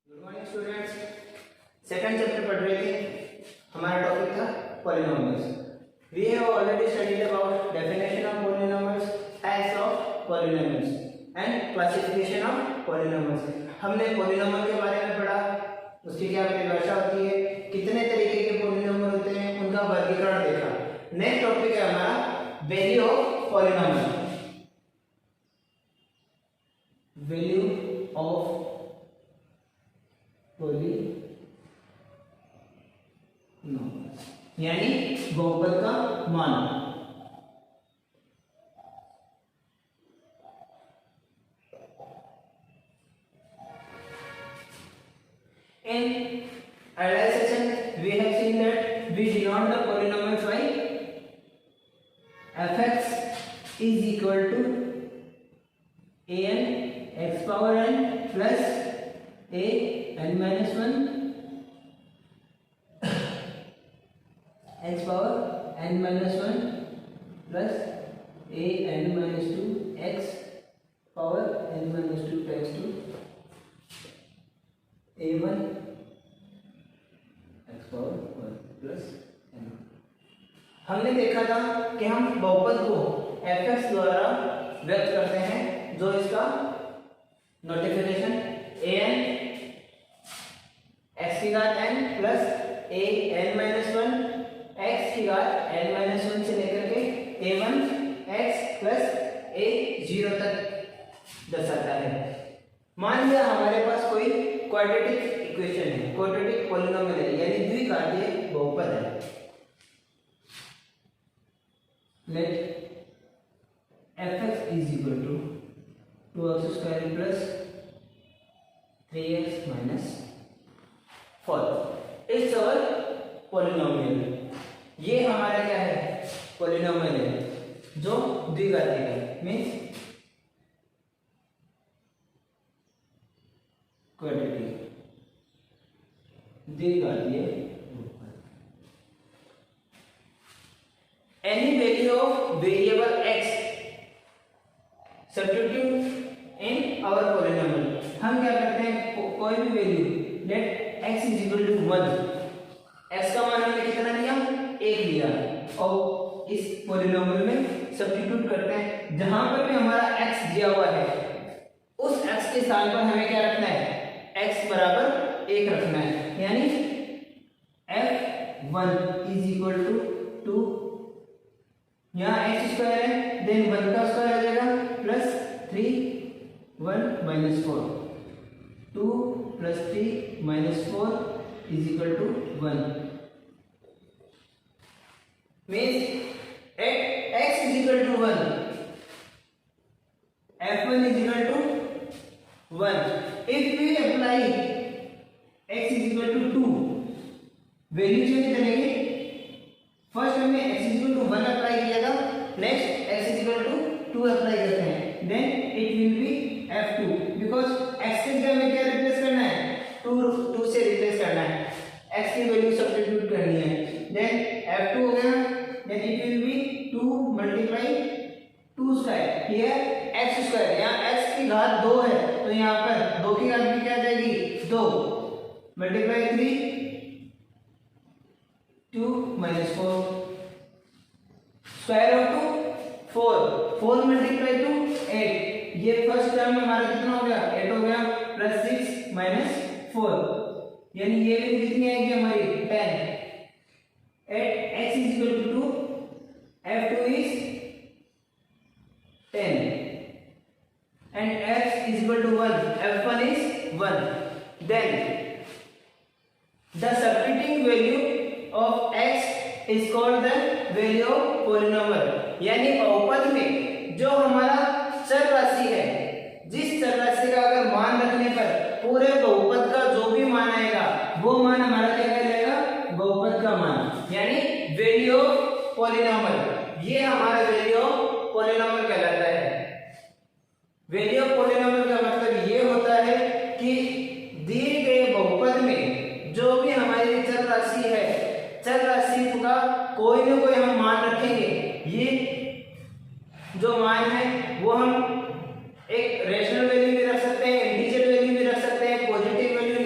Good morning students. Second chapter पढ़ रहे थे। हमारा टॉपिक था polynomials. We have already studied about definition of polynomials, types of polynomials and classification of polynomials. हमने polynomial के बारे में पढ़ा, उसकी क्या परिभाषा होती है, कितने तरीके के पॉलिनोमियल होते हैं, उनका वर्गीकरण देखा। नेक्स्ट टॉपिक है हमारा value of polynomial. Value of polynomial यानी बहुपद का मान। In earlier session we have seen that we denote the polynomials by fx is equal to an x power n plus a n minus 1 x power n minus 1 plus a n minus 2 x power n minus 2 times 2 a1 x power 1 plus n। हमने देखा था कि हम बहुपद को fx द्वारा व्यक्त करते हैं, जो इसका नोटिफिकेशन an x की घात n plus a n minus 1 x की घात n minus 1 से लेकर के a1 x प्लस a0 तक दर्शाता है। मान लिया हमारे पास कोई क्वाड्रेटिक इक्वेशन है, क्वाड्रेटिक पॉलिनोमियल है, यानी द्विघातीय बहुपद है। Let fx is equal to 2x square plus 3x minus 4 इस और पॉलिनोमियल। ये हमारा क्या है? पॉलिनोमियल है जो द्विघातीय है, मीन्स क्वाड्रेटिक द्विघातीय बहुपद। Any value of variable x substitute in our polynomial. हम क्या करते हैं, कोई भी value let x is equal to 1, x का मान हमने कितना लिया? 1 लिया, और इस पॉलिनोमियल में सब्स्टिट्यूट करते हैं। जहां पर भी हमारा x दिया हुआ है उस x के स्थान पर हमें क्या रखना है? x बराबर 1 रखना है, यानी f1 इज इक्वल टू 2, यहाँ x स्क्वायर है, देन 1 का स्क्वायर आ जाएगा plus 3 1 minus 4, 2 plus 3 minus 4 is equal to 1। Means at x is equal to 1, f1 is equal to 1। If we apply x is equal to 2, value change करेंगे। First हमने x is equal to 1 apply किया था, next x is equal to 2 apply करते हैं, then it will be f2, because x के जगह में क्या रिप्लेस करना है? 2 से रिप्लेस करना है, x की वैल्यू सब्स्टिट्यूट करनी है, देन f2 हो गया, then it will be 2 multiply 2 square, here x square, यहाँ x की घात 2 है तो यहाँ पर 2 की घात भी क्या आ जाएगी? 2 multiply 3 2 minus 4 square of 2 4 multiply 2 8। ये फर्स्ट टर्म में हमारा कितना हो गया? 8 हो गया, प्लस 6 माइनस 4, यानी ये भी कितनी आएगी हमारी? 10। At x is equal to 2, f2 is 10 and f is equal to 1, f1 is 1। Then the substituting value of x is called the value of polynomial, यानी बहुपद में जो हमारा चर राशि है, जिस चर राशि का अगर मान रखने पर पूरे बहुपद का जो भी मान आएगा वो मान हमारा क्या कहलाएगा? बहुपद का मान, यानी वैल्यू ऑफ पॉलिनोमियल। ये हमारा वैल्यू ऑफ पॉलिनोमियल कहलाता है। वैल्यू ऑफ पॉलिनोमियल का मतलब ये होता है कि दिए गए बहुपद में जो भी हमारी चर राशि है, चर राशि का कोई ना कोई हम मान रखेंगे। ये जो मान है वो हम एक रेशनल वैल्यू भी रख सकते हैं, इंटीजर वैल्यू भी रख सकते हैं, positive value,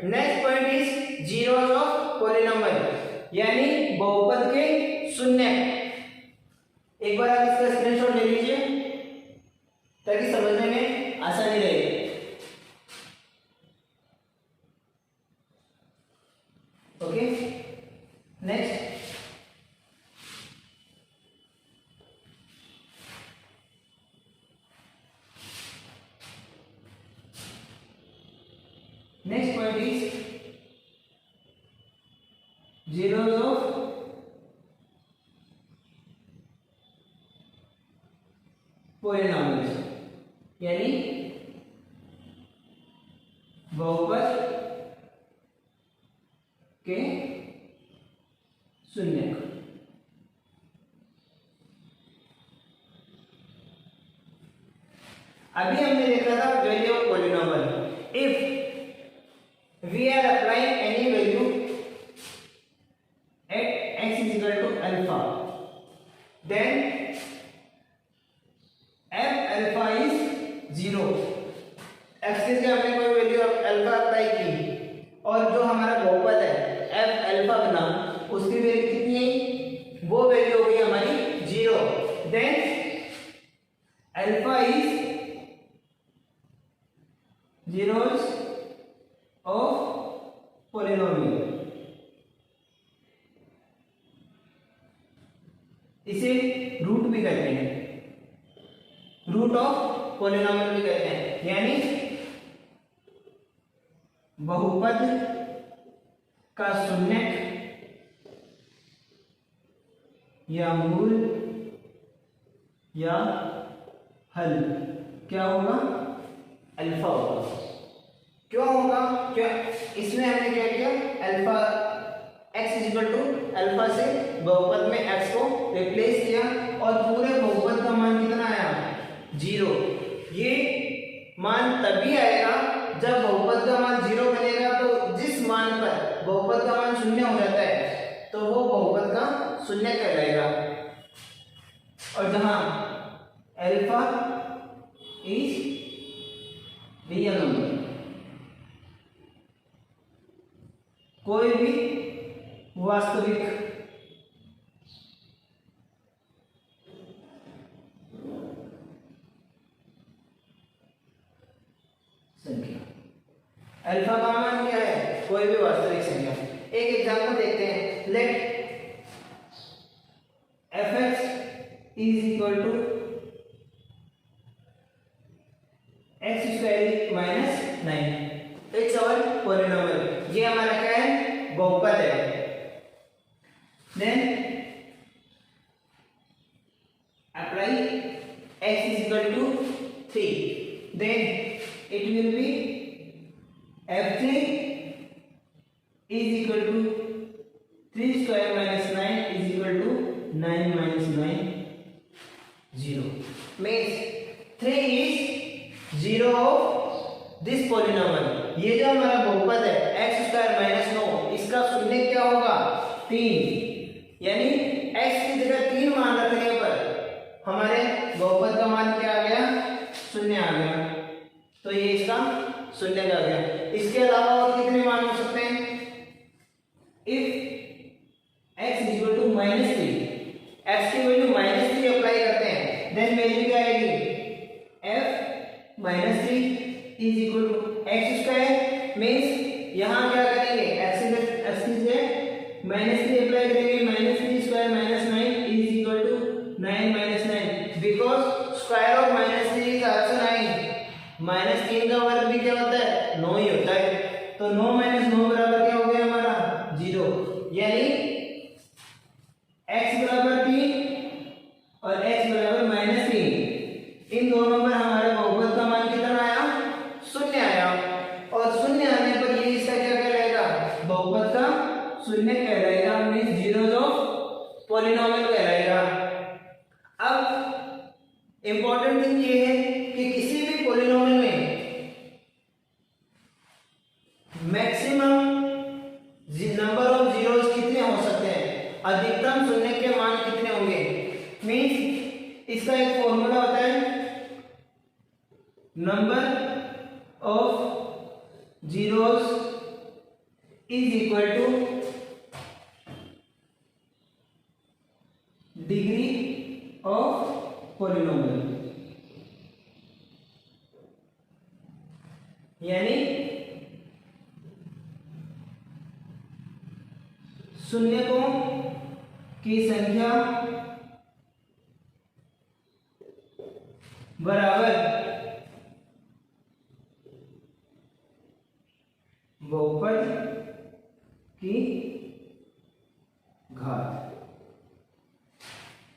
next point is zeros of polynomial, यानी बहुपद के शून्य। एक बार आप इसका स्क्रीनशॉट ले लीजिए ताकि समझने में आसानी रहे। Okay, next point is zeros of polynomials, यानी बहुपद के शून्यक। अभी हमने देखा था value of polynomial. If we are applying any value at x is equal to alpha, then f alpha is 0। x के लिए हमने कोई वैल्यू अल्फा अप्लाई की और जो हमारा बहुपद है f अल्फा बना, उसकी वैल्यू कितनी है? वो वैल्यू हो गई हमारी 0। Then alpha is zeros of polynomial। इसे रूट भी कहते हैं, रूट ऑफ पॉलिनोमियल भी कहते हैं, यानी बहुपद का शून्यक या मूल या हल क्या होगा? अल्फा होगा। क्यों होगा? क्या इसमें हमने क्या किया? Alpha x is equal to alpha से बहुपद में x को रिप्लेस किया और पूरे बहुपद का मान कितना आया? 0। ये मान तभी आएगा जब बहुपद का मान 0 बनेगा, तो जिस मान पर बहुपद का मान 0 हो जाता है तो वो बहुपद का शून्य कहलाएगा। और जहां अल्फा इज रियल नंबर, कोई भी वास्तविक संख्या। अल्फा का मान क्या है? कोई भी वास्तविक संख्या। एक एग्जांपल देखते हैं। Let fx is equal to x square minus 9। It's our polynomial. ये हमारा क्या है? बहुपद है। Then apply x is equal to 3, then it will be f3 is equal to 3 square minus 9 is equal to 9 minus 9 0। Means 3 is 0 of this polynomial. ये जो हमारा बहुपद है x स्क्वायर माइनस 9, इसका शून्य क्या होगा? 3। यानी x की जगह 3 मान रखने पर हमारे बहुपद का मान क्या आ गया? शून्य आ गया। तो ये इसका शून्य आ गया। इसके अलावा और कितने मान हो सकते हैं? If x is equal to -3, x की वैल्यू -3 अप्लाई करते हैं, देन वैल्यू क्या आएगी? f -3 is equal to x square. Means यहां क्या करेंगे? x की जगह -3 अप्लाई करेंगे, -3 square minus 9 is equal to 9 minus 9, because square of -3 is also 9। -3 का वर्ग भी क्या होता है? 9 ही होता है। तो 9 माइनस 9 बराबर क्या हो गया हमारा? 0। यानी x बराबर 3 और x बराबर -3, इन दोनों पर हमारे बहुपद का मान कितना आया? शून्य आया। और शून्य आने पर ये इसका क्या कहलाएगा? बहुपद का शून्य कहलाएगा। मींस जीरोस ऑफ पॉलिनोमियल कहलाएगा। अब इंपॉर्टेंट थिंग ये है कि किसी भी पॉलिनोमियल में मैक्सिमम नंबर ऑफ जीरोस कितने हो सकते हैं? अधिकतम शून्य के मान कितने होंगे? मींस इसका एक फॉर्मूला होता है, number of zeros is equal to degree of polynomial, यानी शून्यकों की संख्या बराबर बहुपद की घात।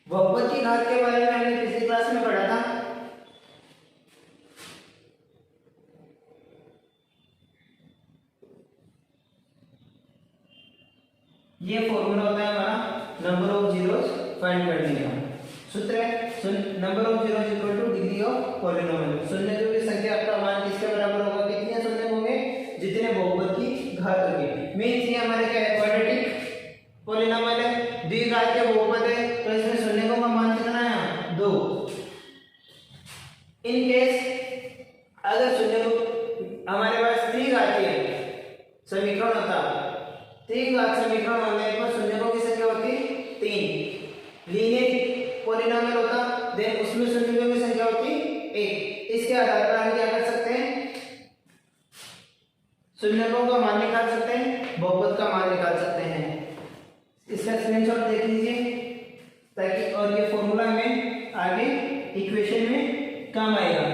बहुपद की घात के बारे में हमने पिछली क्लास में पढ़ा था। ये फॉर्मूला होता है हमारा नंबर ऑफ जीरोस फाइंड करने का। सूत्र है number of zeros equal to degree of polynomial. शून्यों की संख्या का मान किसके बराबर होगा, कितने शून्य होंगे, जितने बहुपद की घात होगी। मींस ये हमारे क्या है, क्वाड्रेटिक पॉलिनोमियल है, द्विघात के बहुपद है, तो इसमें शून्यों का मान कितना है, 2। इन केस अगर शून्य हमारे पास त्रिघातीय समीकरण होता, त्रिघात समीकरण होने पर शून्यों की संख्या होती 3। लीनियर पॉलिनोमियल होता देन उसमें शून्यों की संख्या होती 1। इसके आधार पर हम क्या कर सकते हैं, शून्यों का मान निकाल सकते हैं, बहुपद का मान निकाल सकते हैं। इसका स्क्रीनशॉट देख लीजिए ताकि, और ये फॉर्मूला में आगे इक्वेशन में काम आएगा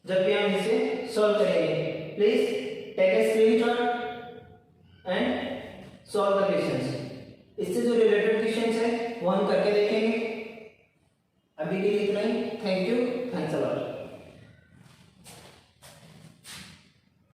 जब भी हम इसे सॉल्व करेंगे। Please take a screenshot and solve the questions. इससे जो रिलेटेड क्वेश्चंस है वो हम करके देखेंगे। अभी के लिए इतना ही। Thank you.